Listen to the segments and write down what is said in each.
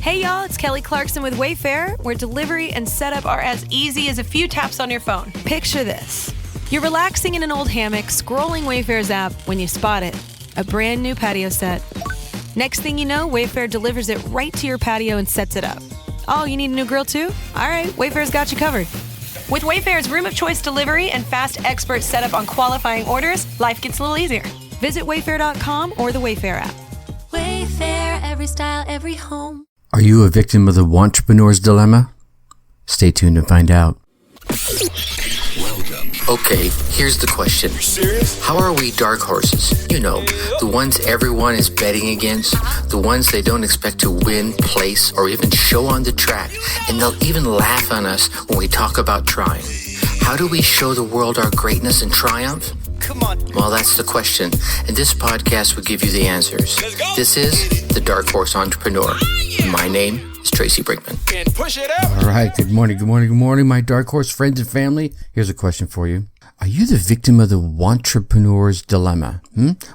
Hey y'all, it's Kelly Clarkson with Wayfair, where delivery and setup are as easy as a few taps on your phone. Picture this. You're relaxing in an old hammock, scrolling Wayfair's app when you spot it. A brand new patio set. Next thing you know, Wayfair delivers it right to your patio and sets it up. Oh, you need a new grill too? All right, Wayfair's got you covered. With Wayfair's room of choice delivery and fast expert setup on qualifying orders, life gets a little easier. Visit wayfair.com or the Wayfair app. Wayfair, every style, every home. Are you a victim of the Wantrepreneur's dilemma? Stay tuned and find out. Welcome. Okay, here's the question. Serious? How are we dark horses? You know, the ones everyone is betting against, the ones they don't expect to win, place, or even show on the track, and they'll even laugh on us when we talk about trying. How do we show the world our greatness and triumph? Come on. Well, that's the question, and this podcast will give you the answers. Let's go. This is The Dark Horse Entrepreneur. My name is Tracy Brinkman. And push it up. All right, good morning, my Dark Horse friends and family. Here's a question for you. Are you the victim of the Wantrepreneur's dilemma?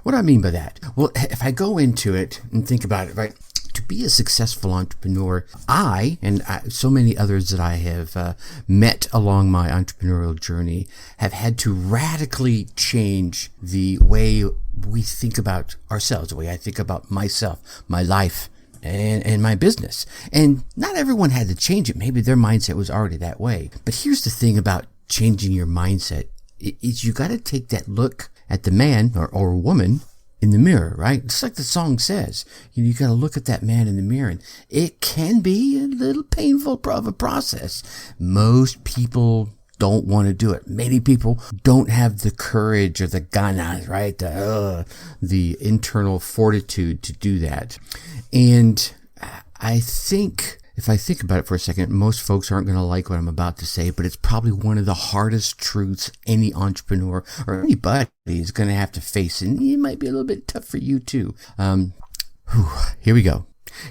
What do I mean by that? Well, if I go into it and think about it, right? To be a successful entrepreneur, I and so many others that I have met along my entrepreneurial journey have had to radically change the way we think about ourselves, the way I think about myself, my life, and my business. And not everyone had to change it. Maybe their mindset was already that way. But here's the thing about changing your mindset is you got to take that look at the man or woman in the mirror, right? Just like the song says, you got to look at that man in the mirror, and it can be a little painful of a process. Most people don't want to do it. Many people don't have the courage or the ganas, right? The internal fortitude to do that. And I think, if I think about it for a second, most folks aren't going to like what I'm about to say, but it's probably one of the hardest truths any entrepreneur or anybody is going to have to face. And it might be a little bit tough for you too. Here we go.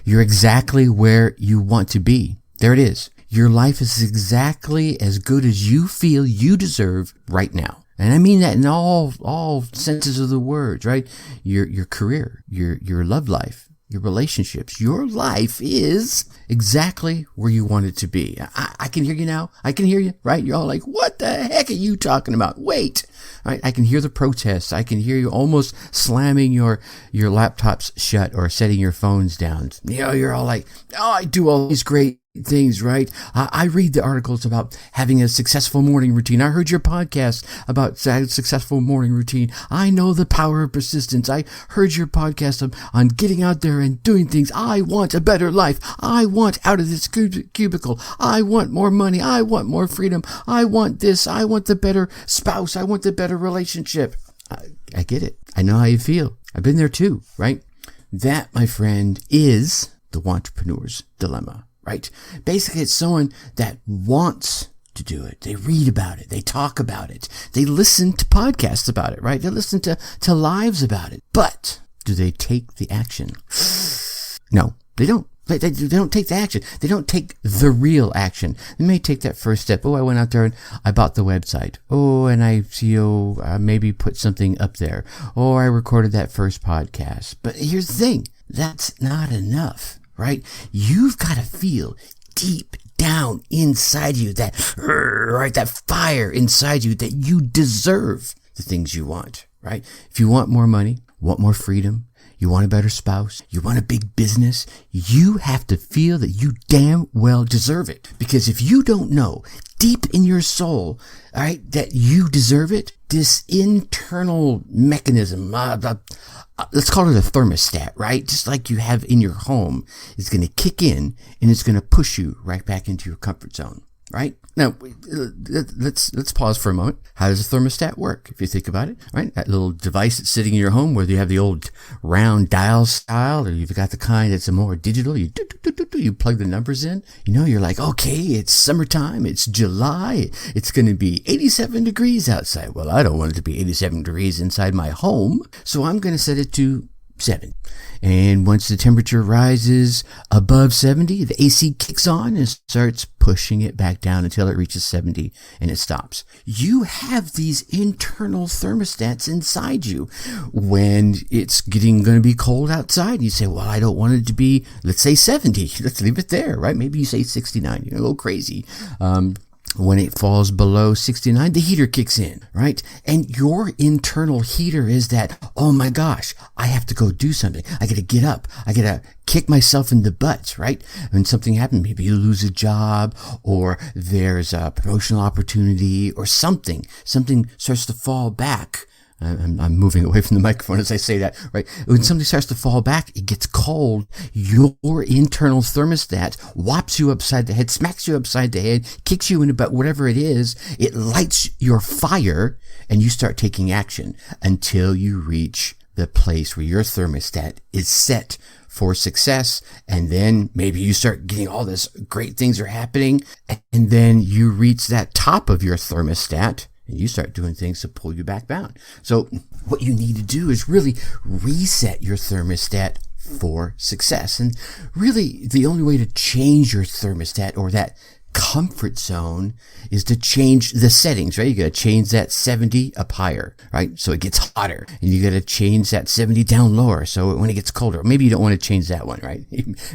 You're exactly where you want to be. There it is. Your life is exactly as good as you feel you deserve right now. And I mean that in all senses of the words, right? Your career, your love life, your relationships, your life is exactly where you want it to be. I can hear you now. I can hear you, right? You're all like, what the heck are you talking about? Wait, right? I can hear the protests. I can hear you almost slamming your laptops shut or setting your phones down. You're all like, oh, I do all these great things, right? I read the articles about having a successful morning routine. I heard your podcast about successful morning routine. I know the power of persistence. I heard your podcast on getting out there and doing things. I want a better life. I want out of this cubicle. I want more money. I want more freedom. I want this. I want the better spouse. I want the better relationship. I get it. I know how you feel. I've been there too, right? That, my friend, is the Wantrepreneur's dilemma. Right? Basically, it's someone that wants to do it. They read about it. They talk about it. They listen to podcasts about it, right? They listen to lives about it. But do they take the action? No, they don't. They don't take the action. They don't take the real action. They may take that first step. Oh, I went out there and I bought the website. Oh, and I maybe put something up there. Oh, I recorded that first podcast. But here's the thing. That's not enough. Right? You've got to feel deep down inside you that fire inside you that you deserve the things you want, right? If you want more money, want more freedom, you want a better spouse, you want a big business, you have to feel that you damn well deserve it. Because if you don't know deep in your soul, all right, that you deserve it, this internal mechanism, let's call it a thermostat, right? Just like you have in your home, it's going to kick in and it's going to push you right back into your comfort zone, right? Now, let's pause for a moment. How does a thermostat work? If you think about it, right? That little device that's sitting in your home, whether you have the old round dial style or you've got the kind that's a more digital, you plug the numbers in, you're like, okay, it's summertime, it's July, it's going to be 87 degrees outside. Well, I don't want it to be 87 degrees inside my home, so I'm going to set it to 70. And once the temperature rises above 70, the AC kicks on and starts pushing it back down until it reaches 70 and it stops. You have these internal thermostats inside you. When it's going to be cold outside, you say, well, I don't want it to be, let's say 70. Let's leave it there, right? Maybe you say 69. You're a little crazy. When it falls below 69, the heater kicks in, right? And your internal heater is that, oh my gosh, I have to go do something. I got to get up. I got to kick myself in the butt, right? When something happens, maybe you lose a job or there's a promotional opportunity or something starts to fall back. I'm moving away from the microphone as I say that, right? When something starts to fall back, it gets cold. Your internal thermostat whops you upside the head, smacks you upside the head, kicks you in the butt, whatever it is. It lights your fire and you start taking action until you reach the place where your thermostat is set for success. And then maybe you start getting all this great things are happening. And then you reach that top of your thermostat. And you start doing things to pull you back down. So what you need to do is really reset your thermostat for success. And really the only way to change your thermostat or that comfort zone is to change the settings, right? You got to change that 70 up higher, right? So it gets hotter. And you got to change that 70 down lower. So when it gets colder, maybe you don't want to change that one, right?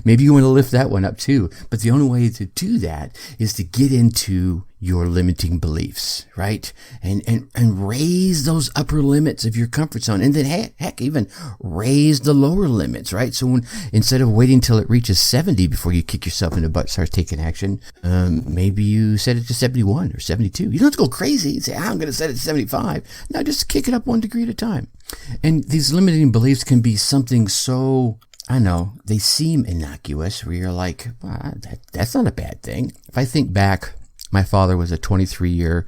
Maybe you want to lift that one up too. But the only way to do that is to get into your limiting beliefs, right? And raise those upper limits of your comfort zone. And then heck, even raise the lower limits, right? So when, instead of waiting till it reaches 70 before you kick yourself in the butt, start taking action, maybe you set it to 71 or 72. You don't have to go crazy and say, I'm going to set it to 75. No, just kick it up 1 degree at a time. And these limiting beliefs can be something so, I know, they seem innocuous where you're like, well, that's not a bad thing. If I think back, my father was a 23-year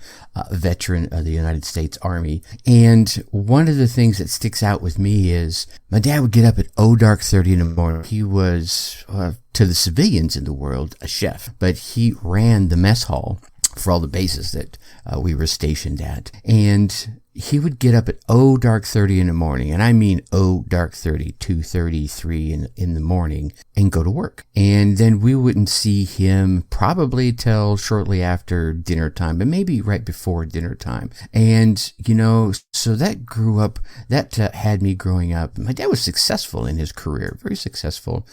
veteran of the United States Army. And one of the things that sticks out with me is my dad would get up at dark 30 in the morning. He was, to the civilians in the world, a chef, but he ran the mess hall for all the bases that we were stationed at. And he would get up at dark 30 in the morning, and I mean dark 30, 2:30, 3 in the morning, and go to work. And then we wouldn't see him probably till shortly after dinner time, but maybe right before dinner time. And, you know, so that had me growing up. My dad was successful in his career, very successful,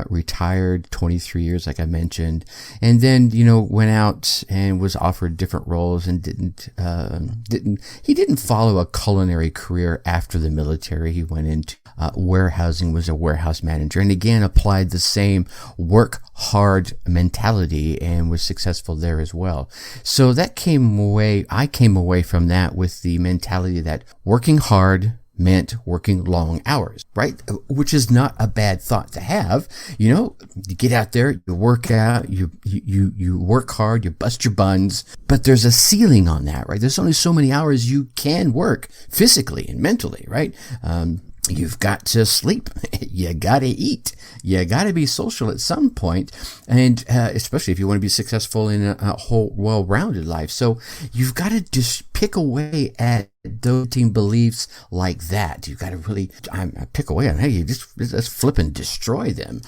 retired 23 years, like I mentioned. And then, you know, went out and was offered different roles and didn't follow a culinary career after the military. He went into warehousing, was a warehouse manager, and again applied the same work hard mentality and was successful there as well. So I came away from that with the mentality that working hard meant working long hours, right? Which is not a bad thought to have. You know, you get out there, you work out, you work hard, you bust your buns, but there's a ceiling on that, right? There's only so many hours you can work physically and mentally, right? You've got to sleep. You got to eat. You got to be social at some point. And especially if you want to be successful in a whole well-rounded life. So you've got to just pick away at those beliefs like that. You've got to really pick away on, hey, you just flip and destroy them.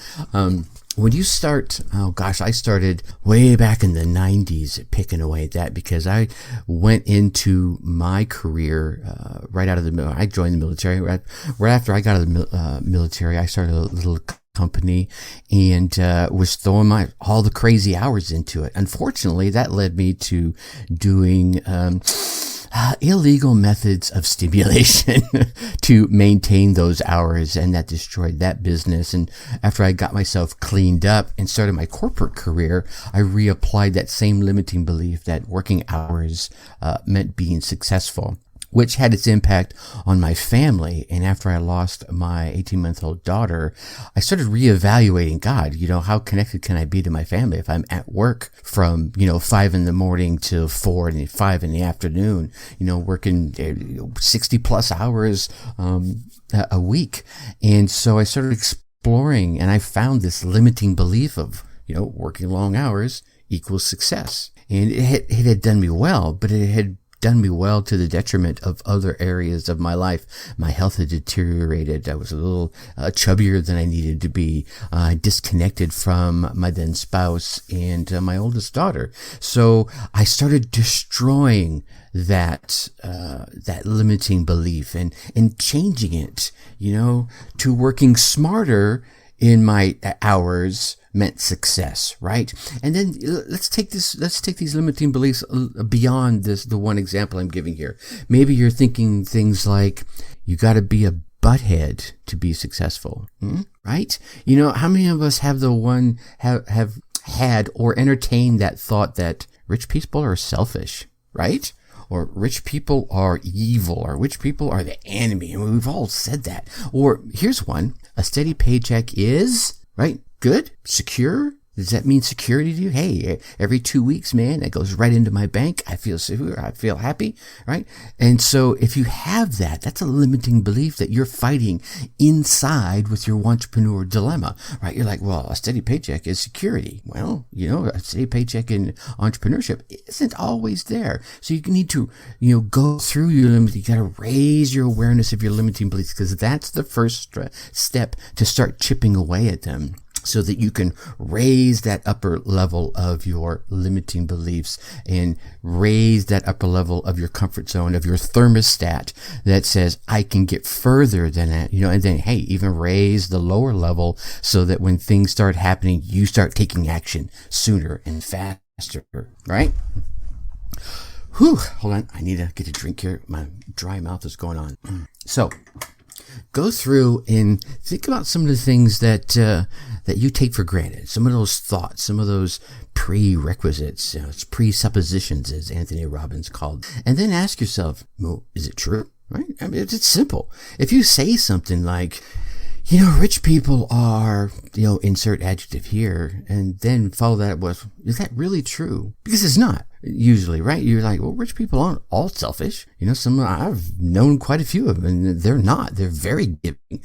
When you start, I started way back in the 90s picking away at that because I went into my career right out of the military. I joined the military. Right after I got out of the military, I started a little company and was throwing all the crazy hours into it. Unfortunately, that led me to doing illegal methods of stimulation to maintain those hours, and that destroyed that business. And after I got myself cleaned up and started my corporate career, I reapplied that same limiting belief that working hours meant being successful, which had its impact on my family. And after I lost my 18-month-old daughter, I started reevaluating, God, you know, how connected can I be to my family if I'm at work from, 5 in the morning to 4 and 5 in the afternoon, working 60 plus hours a week. And so I started exploring, and I found this limiting belief of, working long hours equals success. And it had done me well, but it had done me well to the detriment of other areas of my life. My health had deteriorated. I was a little chubbier than I needed to be. Disconnected from my then spouse and my oldest daughter. So I started destroying that limiting belief and changing it, to working smarter in my hours meant success, right? And then let's take these limiting beliefs beyond the one example I'm giving here. Maybe you're thinking things like, you got to be a butthead to be successful, right? How many of us have have had or entertained that thought that rich people are selfish, right? Or rich people are evil, or rich people are the enemy. And we've all said that. Or here's one: a steady paycheck is, right, good, secure. Does that mean security to you? Hey, every 2 weeks, man, that goes right into my bank. I feel secure. I feel happy, right? And so if you have that, that's a limiting belief that you're fighting inside with your Wantrepreneur dilemma, right? You're like, well, a steady paycheck is security. Well, a steady paycheck in entrepreneurship isn't always there. So you need to, go through your limit. You got to raise your awareness of your limiting beliefs, because that's the first step to start chipping away at them, so that you can raise that upper level of your limiting beliefs and raise that upper level of your comfort zone, of your thermostat that says, I can get further than that, and then, hey, even raise the lower level so that when things start happening, you start taking action sooner and faster, right? Whew, hold on. I need to get a drink here. My dry mouth is going on. So, go through and think about some of the things that you take for granted, some of those thoughts, some of those prerequisites, it's presuppositions, as Anthony Robbins called, and then ask yourself, well, is it true? Right? I mean, it's simple. If you say something like, rich people are, insert adjective here, and then follow that with, is that really true? Because it's not. Usually, right? You're like, well, rich people aren't all selfish. I've known quite a few of them, and they're not. They're very giving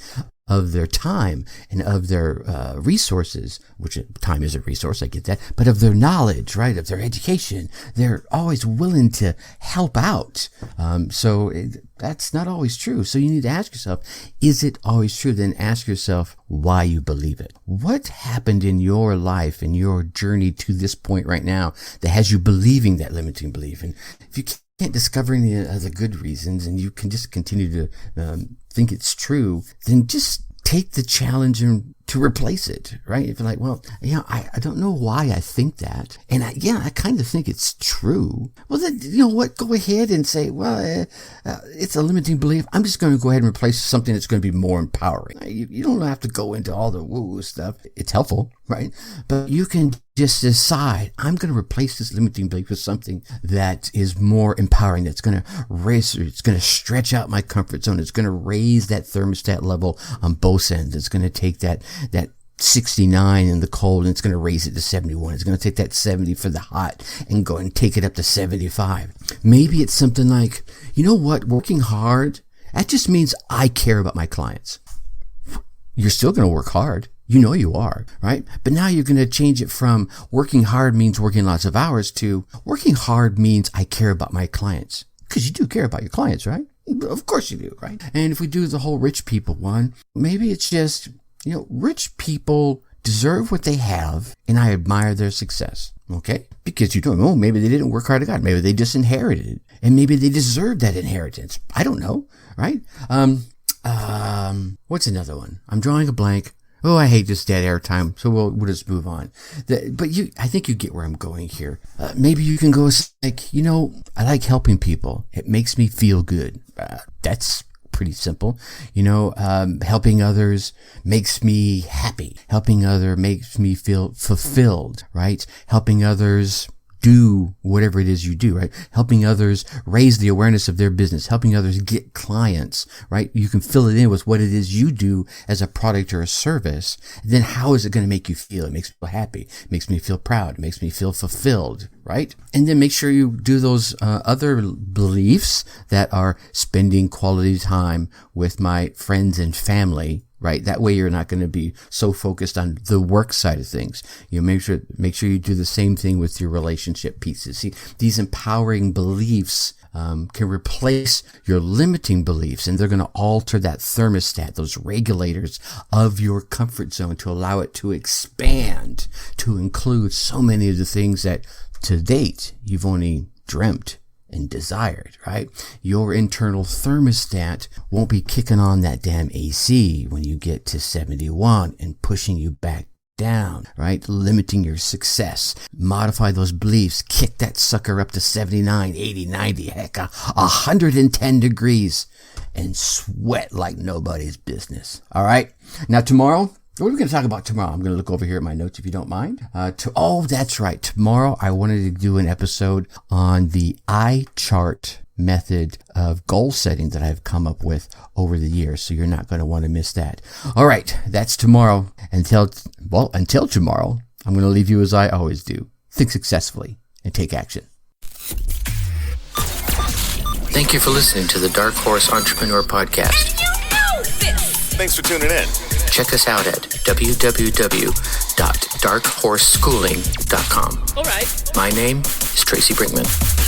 of their time and of their resources, which time is a resource, I get that, but of their knowledge, right? Of their education. They're always willing to help out. That's not always true. So you need to ask yourself, is it always true? Then ask yourself why you believe it. What happened in your life, in your journey to this point right now, that has you believing that limiting belief? And if you can't discover any of the good reasons, and you can just continue to think it's true, then just take the challenge and to replace it, right? If you're like, well, I don't know why I think that, and I kind of think it's true. Well, then, what? Go ahead and say, well, it's a limiting belief. I'm just going to go ahead and replace something that's going to be more empowering. You don't have to go into all the woo-woo stuff. It's helpful, right? But you can just decide, I'm going to replace this limiting belief with something that is more empowering, that's going to it's going to stretch out my comfort zone. It's going to raise that thermostat level on both ends. It's going to take that 69 in the cold, and it's going to raise it to 71. It's going to take that 70 for the hot and go and take it up to 75. Maybe it's something like, working hard, that just means I care about my clients. You're still going to work hard. You are, right? But now you're going to change it from working hard means working lots of hours to working hard means I care about my clients. Because you do care about your clients, right? Of course you do, right? And if we do the whole rich people one, maybe it's just, rich people deserve what they have, and I admire their success. Okay? Because you don't know, maybe they didn't work hard to God. Maybe they just inherited it. And maybe they deserve that inheritance. I don't know, right? What's another one? I'm drawing a blank. Oh, I hate this dead air time, so we'll just move on. I think you get where I'm going here. Maybe you can go like, I like helping people. It makes me feel good. That's pretty simple. Helping others makes me happy. Helping others makes me feel fulfilled, right? Helping others do whatever it is you do, right? Helping others raise the awareness of their business, helping others get clients, right? You can fill it in with what it is you do as a product or a service. And then how is it going to make you feel? It makes me feel happy. It makes me feel proud. It makes me feel fulfilled, right? And then make sure you do those other beliefs that are spending quality time with my friends and family, right? That way you're not going to be so focused on the work side of things. Make sure you do the same thing with your relationship pieces. See, these empowering beliefs can replace your limiting beliefs, and they're going to alter that thermostat, those regulators of your comfort zone, to allow it to expand, to include so many of the things that to date you've only dreamt and desired, right? Your internal thermostat won't be kicking on that damn AC when you get to 71 and pushing you back down, right? Limiting your success. Modify those beliefs. Kick that sucker up to 79, 80, 90, heck, 110 degrees, and sweat like nobody's business. All right? Now tomorrow, what are we going to talk about tomorrow? I'm going to look over here at my notes if you don't mind. That's right. Tomorrow I wanted to do an episode on the eye chart method of goal setting that I've come up with over the years. So you're not going to want to miss that. All right. That's tomorrow. Until tomorrow, I'm going to leave you as I always do. Think successfully and take action. Thank you for listening to the Dark Horse Entrepreneur Podcast. And you know this. Thanks for tuning in. Check us out at www.darkhorseschooling.com. All right. My name is Tracy Brinkman.